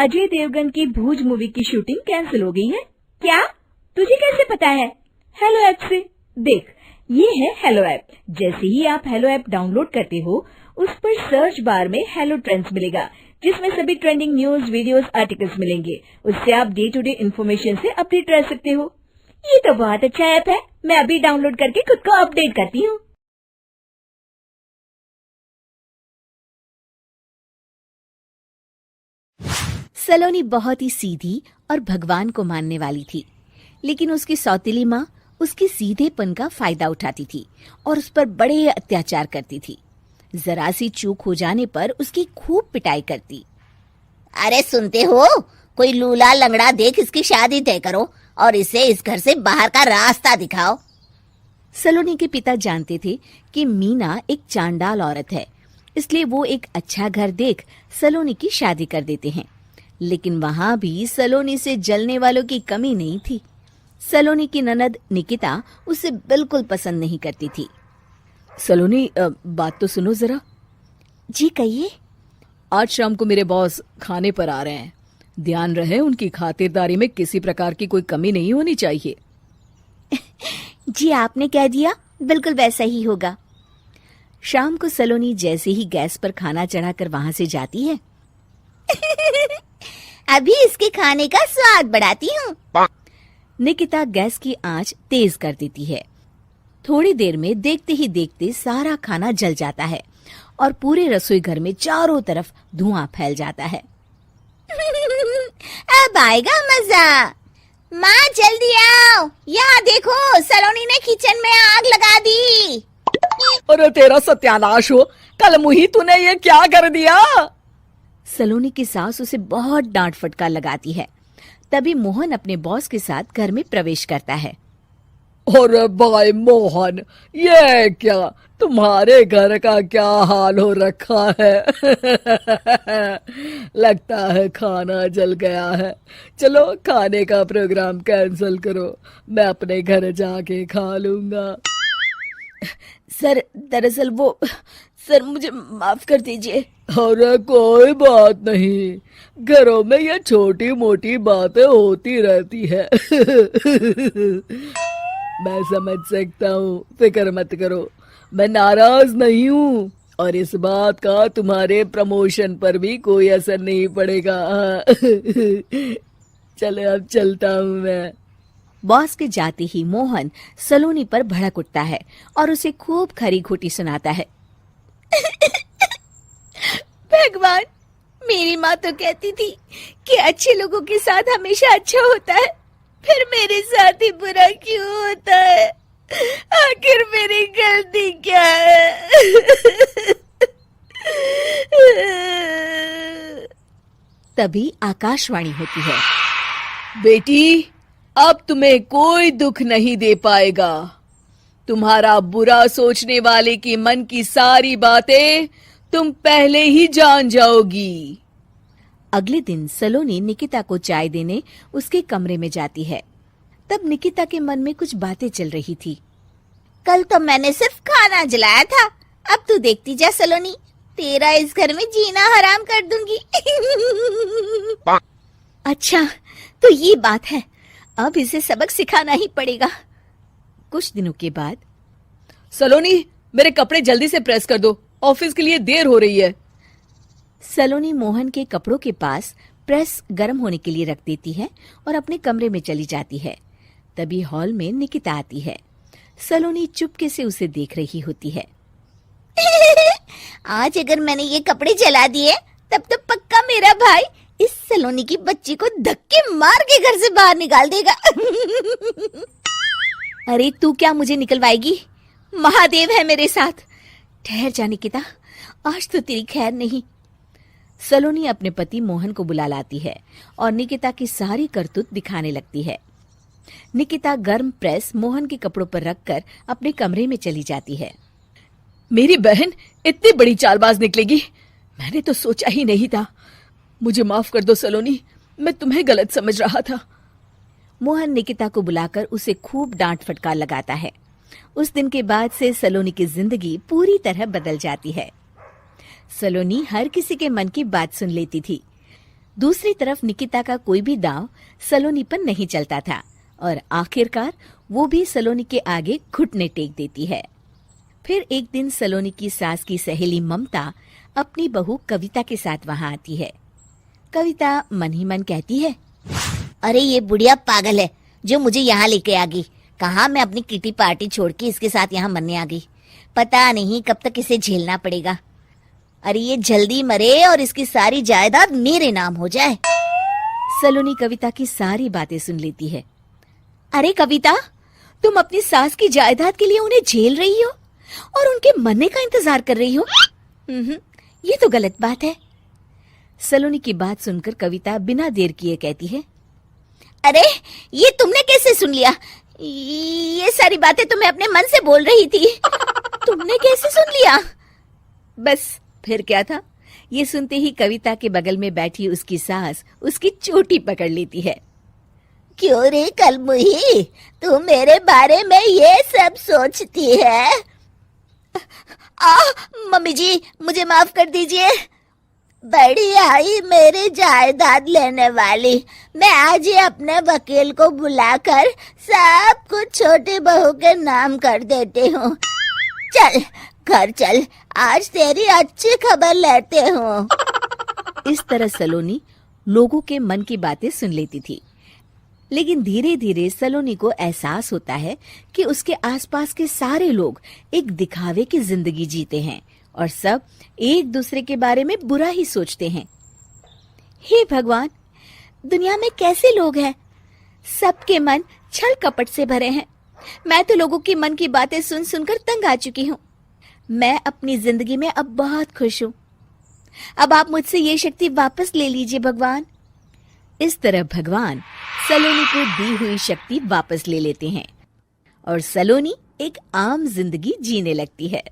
अजय देवगन की भूज मूवी की shooting cancel हो गई है। क्या? तुझे कैसे पता है? हेलो ऐप से देख, ये है हेलो ऐप। जैसे ही आप हेलो ऐप डाउनलोड करते हो, उस पर सर्च बार में हेलो ट्रेंड्स मिलेगा, जिसमें सभी ट्रेंडिंग न्यूज, वीडियोस, आर्टिकल्स मिलेंगे। उससे आप डे टू डे इन्फॉर्मेशन से अपडेट रह सकते हो। ये तो बहुत अच्छा ऐप है। मैं अभी डाउनलोड करके खुद को अपडेट करती हूँ। सलोनी बहुत ही सीधी और भगवान को मानने वाली थी, लेकिन उसकी सौतेली माँ उसके सीधेपन का फायदा उठाती थी और उस पर बड़े अत्याचार करती थी। जरा सी चूक हो जाने पर उसकी खूब पिटाई करती। अरे सुनते हो, कोई लूला लंगड़ा देख इसकी शादी तय करो और इसे इस घर से बाहर का रास्ता दिखाओ। सलोनी के पिता जानते थे कि मीना एक चांडाल औरत है, इसलिए वो एक अच्छा घर देख सलोनी की शादी कर देते हैं। लेकिन वहां भी सलोनी से जलने वालों की कमी नहीं थी। सलोनी की ननद निकिता उसे बिल्कुल पसंद नहीं करती थी। सलोनी, बात तो सुनो जरा। जी कहिए। आज शाम को मेरे बॉस खाने पर आ रहे हैं। ध्यान रहे उनकी खातिरदारी में किसी प्रकार की कोई कमी नहीं होनी चाहिए। जी आपने कह दिया, बिल्कुल वैसा ही होगा। शाम को सलोनी जैसे ही गैस पर खाना चढ़ाकर वहां से जाती है, अभी इसके खाने का स्वाद बढ़ाती हूँ। निकिता गैस की आंच तेज कर देती है। थोड़ी देर में देखते ही देखते सारा खाना जल जाता है और पूरे रसोई घर में चारों तरफ धुआं फैल जाता है। अब आएगा मजा। माँ जल्दी आओ, यहाँ देखो सलोनी ने किचन में आग लगा दी। अरे तेरा सत्यानाश हो, कल मुही तूने ये क्या कर दिया? सलोनी की सास उसे बहुत डांट फटकार लगाती है। तभी मोहन अपने बॉस के साथ घर में प्रवेश करता है। अरे भाई मोहन, ये क्या तुम्हारे घर का क्या हाल हो रखा है? लगता है खाना जल गया है। चलो खाने का प्रोग्राम कैंसिल करो, मैं अपने घर जाके खा लूंगा। सर, दरअसल सर मुझे माफ कर दीजिए। अरे कोई बात नहीं, घरों में ये छोटी मोटी बातें होती रहती है। मैं समझ सकता हूँ, फिक्र मत करो, मैं नाराज नहीं हूँ और इस बात का तुम्हारे प्रमोशन पर भी कोई असर नहीं पड़ेगा। चलो अब चलता हूँ मैं। बॉस के जाते ही मोहन सलोनी पर भड़क उठता है और उसे खूब खरी खोटी सुनाता है। भगवान, मेरी माँ तो कहती थी कि अच्छे लोगों के साथ हमेशा अच्छा होता है, फिर मेरे साथ ही बुरा क्यों होता है? आखिर मेरी गलती क्या है? तभी आकाशवाणी होती है। बेटी, अब तुम्हें कोई दुख नहीं दे पाएगा। तुम्हारा बुरा सोचने वाले के मन की सारी बातें तुम पहले ही जान जाओगी। अगले दिन सलोनी निकिता को चाय देने उसके कमरे में जाती है। तब निकिता के मन में कुछ बातें चल रही थी। कल तो मैंने सिर्फ खाना जलाया था, अब तू देखती जा सलोनी, तेरा इस घर में जीना हराम कर दूंगी। अच्छा, तो ये बात है, अब इसे सबक सिखाना ही पड़ेगा। कुछ दिनों के बाद, सलोनी, मेरे कपड़े जल्दी से प्रेस कर दो, ऑफिस के लिए देर हो रही है। सलोनी मोहन के कपड़ों के पास प्रेस गर्म होने के लिए रख देती है और अपने कमरे में चली जाती है। तभी हॉल में निकिता आती है। सलोनी चुपके से उसे देख रही होती है। आज अगर मैंने ये कपड़े जला दिए, तब तो पक्का मेरा भाई इस सलोनी की बच्ची को धक्के मार के घर से बाहर निकाल देगा। अरे तू क्या मुझे निकलवाएगी? महादेव है मेरे साथ। ठहर जा निकिता, आज तो तेरी खैर नहीं। सलोनी अपने पति मोहन को बुला लाती है और निकिता की सारी करतूत दिखाने लगती है। निकिता गर्म प्रेस मोहन के कपड़ों पर रखकर अपने कमरे में चली जाती है। मेरी बहन इतनी बड़ी चालबाज निकलेगी, मैंने तो सोचा ही नहीं था। मुझे माफ कर दो सलोनी, मैं तुम्हें गलत समझ रहा था। मोहन निकिता को बुलाकर उसे खूब डांट फटकार लगाता है। उस दिन के बाद से सलोनी की जिंदगी पूरी तरह बदल जाती है। सलोनी हर किसी के मन की बात सुन लेती थी। दूसरी तरफ निकिता का कोई भी दांव सलोनी पर नहीं चलता था और आखिरकार वो भी सलोनी के आगे घुटने टेक देती है। फिर एक दिन सलोनी की सास की सहेली ममता अपनी बहू कविता के साथ वहां आती है। कविता मन ही मन कहती है, अरे ये बुढ़िया पागल है जो मुझे यहाँ लेके आ गई। कहाँ मैं अपनी किटी पार्टी छोड़ के इसके साथ यहाँ मरने आ गई। पता नहीं कब तक इसे झेलना पड़ेगा। अरे ये जल्दी मरे और इसकी सारी जायदाद मेरे नाम हो जाए। सलोनी कविता की सारी बातें सुन लेती है। अरे कविता, तुम अपनी सास की जायदाद के लिए उन्हें झेल रही हो और उनके मरने का इंतजार कर रही हो। ये तो गलत बात है। सलोनी की बात सुनकर कविता बिना देर किए कहती है, अरे ये तुमने कैसे सुन लिया? ये सारी बातें तो मैं अपने मन से बोल रही थी। तुमने कैसे सुन लिया? बस फिर क्या था, ये सुनते ही कविता के बगल में बैठी उसकी सास उसकी चोटी पकड़ लेती है। क्यों रे कलमुही, तू मेरे बारे में ये सब सोचती है? मम्मी जी मुझे माफ कर दीजिए। बड़ी आई मेरी जायदाद लेने वाली। मैं आज ही अपने वकील को बुलाकर सब कुछ छोटी बहू के नाम कर देती हूँ। चल घर चल, आज तेरी अच्छी खबर लेते हूँ। इस तरह सलोनी लोगों के मन की बातें सुन लेती थी, लेकिन धीरे धीरे सलोनी को एहसास होता है कि उसके आसपास के सारे लोग एक दिखावे की जिंदगी जीते हैं और सब एक दूसरे के बारे में बुरा ही सोचते हैं। हे भगवान, दुनिया में कैसे लोग हैं? सबके मन छल कपट से भरे हैं। मैं तो लोगों के मन की बातें सुन सुनकर तंग आ चुकी हूँ। मैं अपनी जिंदगी में अब बहुत खुश हूँ। अब आप मुझसे ये शक्ति वापस ले लीजिए भगवान। इस तरह भगवान सलोनी को दी हुई शक्ति वापस ले लेते हैं और सलोनी एक आम जिंदगी जीने लगती है।